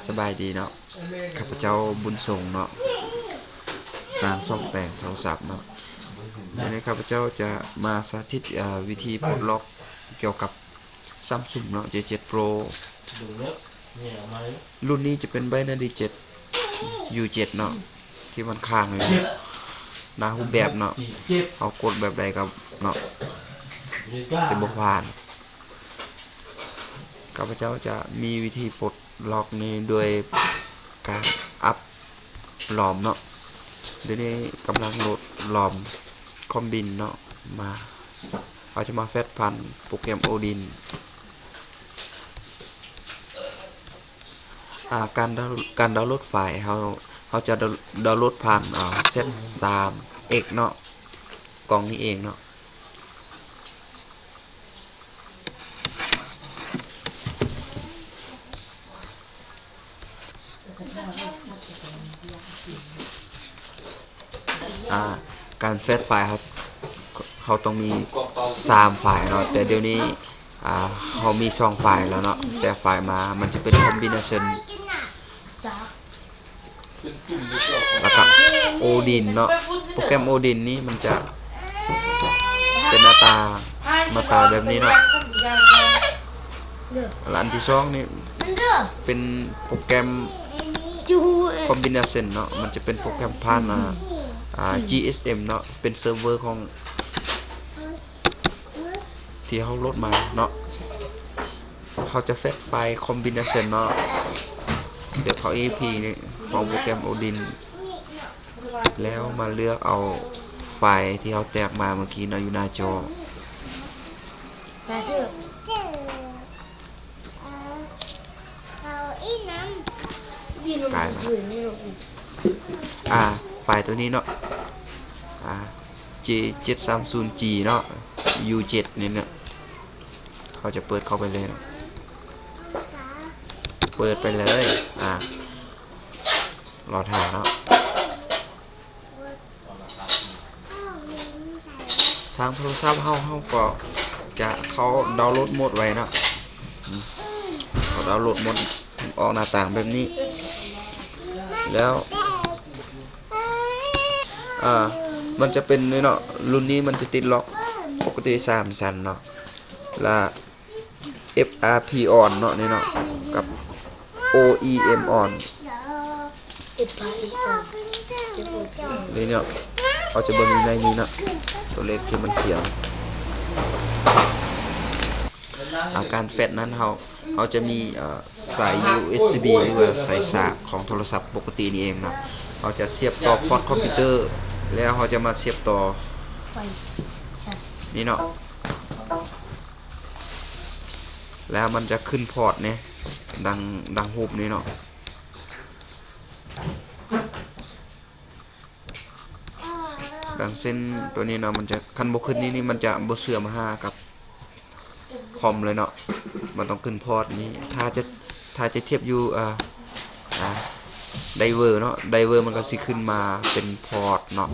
สบายดีเนาะข้าพเจ้าบุญส่งเนาะสร้างซ่อมแปลงโทรศัพท์เนาะวันนี้ข้าพเจ้าจะมาสาธิตวิธีปลดล็อกเกี่ยวกับ Samsung เนาะ J7 Pro รุ่นนี้จะเป็น Binary 7 U7 เนาะที่มันค้างเลยหน้ารูปแบบเนาะเอากดแบบใดกับเนาะสิบ่ผ่านข้าพเจ้าจะมีวิธีปลดล็อกนี้โดยการอัพหลอมเนาะเดี๋ยวนี้กำลังโหลดหลอมคอมบินเนาะมาเราจะมาแฟดพันโปรแกรมโอดินการดาวน์โหลดไฟล์เขาจะดาวน์โหลดผ่านเซต3Xเนาะกล่องนี้เองเนาะการเฟดไฟล์เขาต้องมี3ไฟล์เนาะแต่เดี๋ยวนี้เขามี2ไฟล์แล้วเนาะแต่ไฟล์มามันจะเป็นคอมบิเนชันแล้วก็โอดินเนาะโปรแกรมโอดินนี้มันจะเป็นหน้าตาแบบนี้เนาะอันที่2นี่เป็นโปรแกรมคอมบิเนชันเนาะมันจะเป็นโปรแกรมผ่านGSM เนาะเป็นเซิร์ฟเวอร์ของที่เขาโหลดมาเนาะเขาจะเฟดไฟล์คอมบิเนชันเนาะเดี๋ยวเขา EP นี่ของโปรแกรม Odin แล้วมาเลือกเอาไฟล์ที่เขาแตกมาเมื่อกี้เนาะอยู่หน้าจอไฟล์ตัวนี้เนาะJ730G เนาะ U7 นี่เนี่ยเขาจะเปิดเข้าไปเลยนะเปิดไปเลยรอถ่ายเนาะทางโทรศัพท์เฮาก็จะเขาดาวน์โหลดโหมดไว้เนาะเขาดาวน์โหลดโหมดออกหน้าต่างแบบนี้แล้วมันจะเป็นเนาะรุ่นนี้มันจะติดล็อกปกติ3ชั้นเนาะและ FRP on เนาะนี่เนาะกับ OEM on นี่เนาะเอาจะเบิ่งในนี้เนาะตัวเลขที่มันเขียนการแฟดนั้นเขาจะมีสาย USB หรือว่าสายสากของโทรศัพท์ปกตินี่เองเนาะเขาจะเสียบต่อพอร์ตคอมพิวเตอร์แล้วเขาจะมาเสียบต่อนี่เนาะแล้วมันจะขึ้นพอร์ตเนี่ยดังฮูบนี่เนาะดังเส้นตัวนี้เนาะมันจะคันบ่ขึ้นนี่มันจะบ่เสื่อมหากับคอมเลยเนาะมันต้องขึ้นพอร์ตนี้ถ้าจะเทียบอยู่ไดเวอร์เนาะไดเวอร์มันก็สิขึ้นมาเป็นพอร์ตเนาะ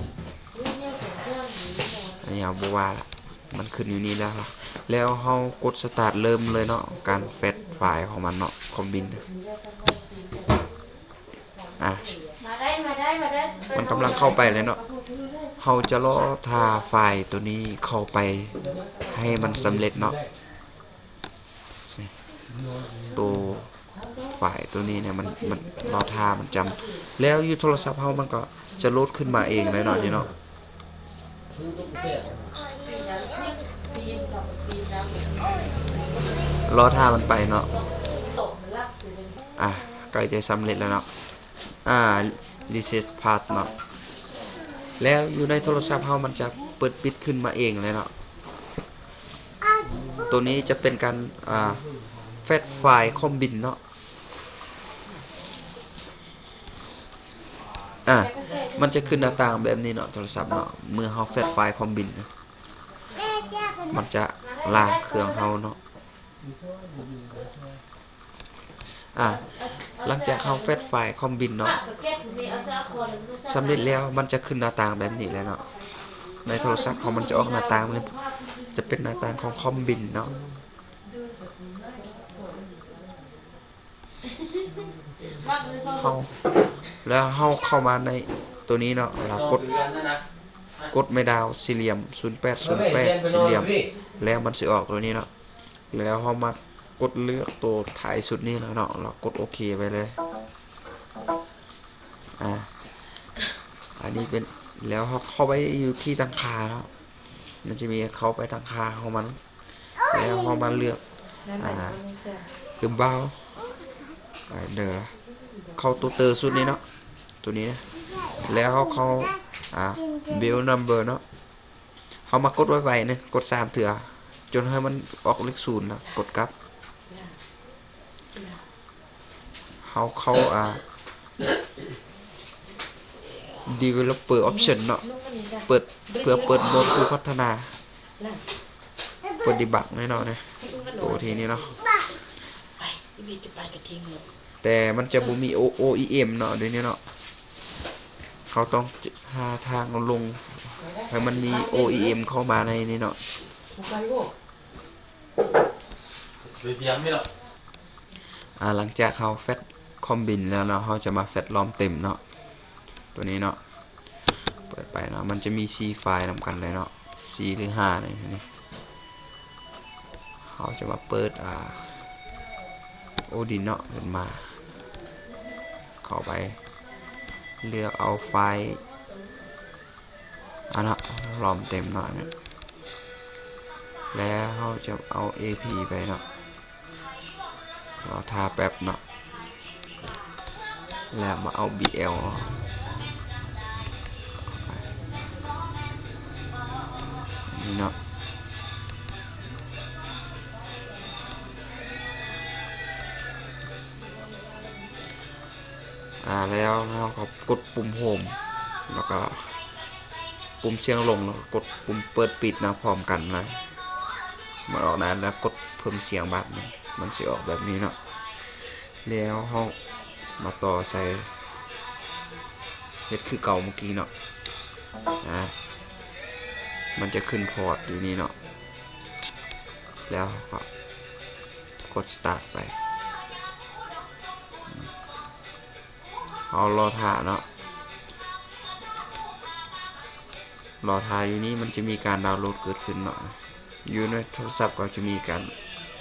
อันนี้เอาบ่ว่าละมันขึ้นอยู่นี่แล้วเฮากดสตาร์ทเริ่มเลยเนาะการเฟดไฟล์ของมันเนาะคอมบินมันกำลังเข้าไปเลยเนาะเฮาจะรอทาไฟล์ตัวนี้เข้าไปให้มันสำเร็จเนาะตัวไฟล์ตัวนี้เนี่ยมันรอทามันจำแล้วอยู่โทรศัพท์เฮามันก็จะโหลดขึ้นมาเองเลยเนาะนี่เนาะรอท่ามันไปเนาะใกล้จะสำเร็จแล้วเนาะreset pass เนาะแล้วอยู่ในโทรศัพท์เฮามันจะเปิดปิดขึ้นมาเองเลยเนาะตัวนี้จะเป็นการเฟดไฟล์คอมบินเนาะมันจะขึ้นหน้าต่างแบบนี้เนาะโทรศัพท์เนาะเมื่อเฮาเฟดไฟล์คอมบินมันจะล้างเครื่องเฮาเนาะหลังจากเฮาเฟดไฟล์คอมบินเนาะสำเร็จแล้วมันจะขึ้นหน้าต่างแบบนี้แล้วเนาะในโทรศัพท์ของมันจะออกหน้าต่างเลยจะเป็นหน้าต่างของคอมบินเนาะ เข้าแล้วเข้ามาในตัวนี้เนาะเรากดไม่ดาวสี่เหลี่ยม0808สี่เหลี่ยมแล้วมันสิออกตัวนี้เนาะแล้วเขามากดเลือกตัวถ่ายสุดนี้แล้วเนาะเรากดโอเคไปเลยอันนี้เป็นแล้วเขาเข้าไปอยู่ที่ตั้งค่าเนาะมันจะมีเข้าไปตั้งค่าของมันแล้วเขามาเลือกคือเบาเดี๋ยวเข้าตัวเตอร์สุดนี้เนาะตัวนี้นะแล้วเขาbuild number เนาะเขามากดไว้ๆนะกด3เถื่อจนให้มันออกเลข0แล้วกดกลับเขาdeveloper option เนาะเปิดเพื่อเปิดโหมดผู้พัฒนาเปิดดีบักแน่นอนนะตัวทีนี้เนาะแต่มันจะบ่มี OEM เนาะเดี๋ยวนี้เนาะเขาต้องหาทางลงให้มันมี OEM เข้ามาในนี้เนาะหลังจากเขาแฟตคอมบินแล้วเนาะเขาจะมาแฟตล้อมเต็มเนาะตัวนี้เนาะเปิดไปเนาะมันจะมี C ไฟล์นำกันเลยเนาะ C หรือ5นี่เขาจะมาเปิดโอดินเนาะขึ้นมาเข้าไปเลือกเอาไฟล์นะล้อมเต็มเนาะเนี่ยแล้วเขาจะเอา AP ไปเนาะรอทาแป๊บเนาะแล้วมาเอา BL นี่เนาะแล้วเราก็กดปุ่มโฮมแล้วก็ปุ่มเสียงลงแล้วกดปุ่มเปิดปิดนะพร้อมกันเลยมาออกนั้นแล้วกดเพิ่มเสียงบัตรมันจะออกแบบนี้เนาะแล้วเรามาต่อใส่เฮ็ดคือเก่าเมื่อกี้เนาะมันจะขึ้นพอร์ตอยู่นี่เนาะแล้วก็กด start ไปเอารอถ่าเนาะรอถ่ายอยู่นี้มันจะมีการดาวน์โหลดเกิดขึ้นเนาะอยู่ในโทรศัพท์ก็จะมีการ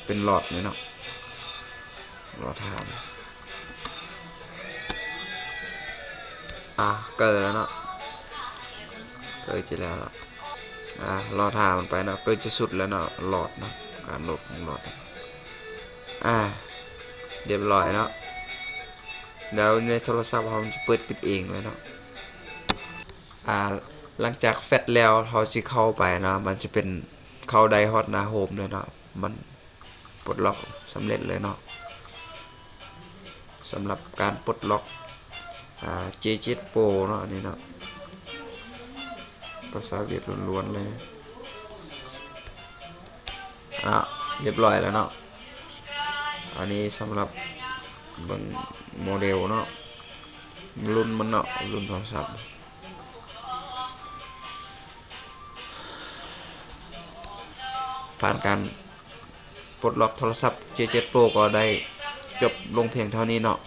เป็นหลอดเลยเนาะรอถ่ายเกิดแล้วเนาะเกิดจะแล้วเนาะรอถ่ายมันไปเนาะเกิดจะสุดแล้วเนาะหลอดเนาะการโหลดของหลอดเรียบร้อยเนาะแล้วในโทรศัพท์เราจะเปิดปิดเองเลยเนาะหลังจากแฟตแล้วเราสิเข้าไปนะมันจะเป็นเข้าไดฮอตนาโฮมเลยเนาะมันปลดล็อกสำเร็จเลยเนาะสำหรับการปลดล็อกJ7 Pro เนาะนี่เนาะภาษาเวียดล้วนๆเลยเรียบร้อยแล้วเนาะอันนี้สำหรับเบิ่งโมเดลเนาะรุ่นมันเนาะรุ่นโทรศัพท์ผ่านการปลดล็อกโทรศัพท์ J7 Pro ก็ได้จบลงเพียงเท่านี้เนาะ